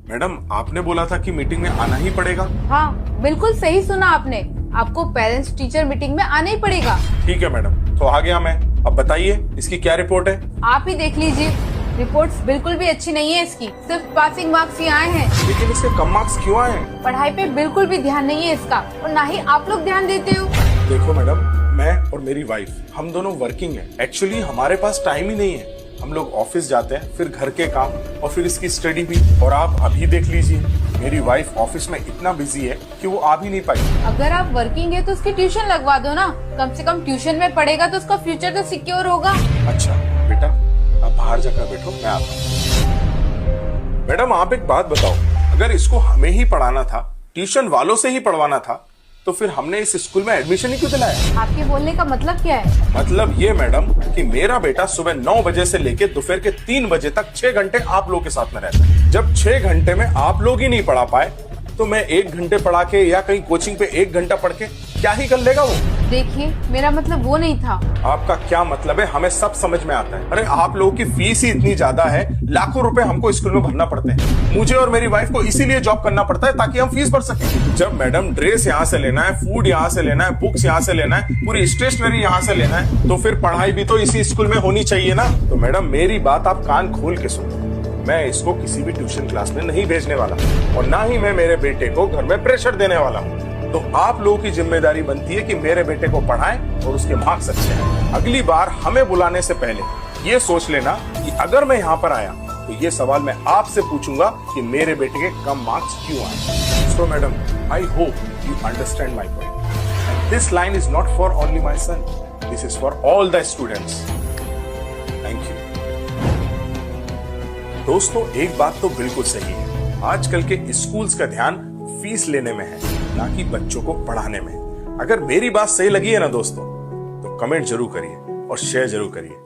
Madam आपने बोला था कि मीटिंग में आना ही पड़ेगा। हाँ बिल्कुल सही सुना आपने, आपको पेरेंट्स टीचर मीटिंग में आना ही पड़ेगा। ठीक है मैडम, तो आ गया मैं। अब बताइए इसकी क्या रिपोर्ट है? आप ही देख लीजिए, रिपोर्ट्स बिल्कुल भी अच्छी नहीं है इसकी, सिर्फ पासिंग मार्क्स ही आए हैं। लेकिन इसके कम मार्क्स क्यों आए हैं? पढ़ाई पे बिल्कुल भी ध्यान नहीं है इसका, और ना ही आप लोग ध्यान देते हो। देखो मैडम, मैं और मेरी वाइफ हम दोनों वर्किंग हैं। एक्चुअली हमारे पास टाइम ही नहीं है। हम लोग ऑफिस जाते हैं, फिर घर के काम और फिर इसकी स्टडी भी। और आप अभी देख लीजिए, मेरी वाइफ ऑफिस में इतना बिजी है कि वो आ भी नहीं पाई। अगर आप वर्किंग है तो उसकी ट्यूशन लगवा दो ना, कम से कम ट्यूशन में पढ़ेगा तो उसका फ्यूचर तो सिक्योर होगा। अच्छा बेटा, आप बाहर जाकर बैठो, मैं आता हूँ। मैडम आप एक बात बताओ, अगर इसको हमें ही पढ़ाना था, ट्यूशन वालों से ही पढ़वाना था, तो फिर हमने इस स्कूल में एडमिशन ही क्यों दिलाया? आपके बोलने का मतलब क्या है? मतलब ये मैडम कि मेरा बेटा सुबह 9 बजे से लेके दोपहर के 3 बजे तक 6 घंटे आप लोग के साथ में रहता है। जब 6 घंटे में आप लोग ही नहीं पढ़ा पाए, तो मैं 1 घंटे पढ़ा के या कहीं कोचिंग पे 1 घंटा पढ़ के क्या ही कर लेगा वो? देखिए मेरा मतलब वो नहीं था। आपका क्या मतलब है हमें सब समझ में आता है। अरे आप लोगों की फीस ही इतनी ज्यादा है, लाखों रुपए हमको स्कूल में भरना पड़ते हैं। मुझे और मेरी वाइफ को इसीलिए जॉब करना पड़ता है ताकि हम फीस भर सकें। जब मैडम ड्रेस यहाँ से लेना है, फूड यहाँ से लेना है, बुक्स यहाँ से लेना है, पूरी स्टेशनरी यहाँ से लेना है, तो फिर पढ़ाई भी तो इसी स्कूल में होनी चाहिए ना। तो मैडम मेरी बात आप कान खोल के सुनो, मैं इसको किसी भी ट्यूशन क्लास में नहीं भेजने वाला और ना ही मैं मेरे बेटे को घर में प्रेशर देने वाला हूँ। तो आप लोगों की जिम्मेदारी बनती है कि मेरे बेटे को पढ़ाएं और उसके मार्क्स अच्छे हैं। अगली बार हमें बुलाने से पहले ये सोच लेना कि अगर मैं यहाँ पर आया तो ये सवाल मैं आपसे पूछूंगा कि मेरे बेटे के कम मार्क्स क्यों आए। So madam, I hope you understand my point. This line is not for only my son, this is for all the students. Thank you. दोस्तों एक बात तो बिल्कुल सही है, आजकल के स्कूल्स का ध्यान फीस लेने में है, ना कि बच्चों को पढ़ाने में। अगर मेरी बात सही लगी है ना दोस्तों, तो कमेंट जरूर करिए और शेयर जरूर करिए।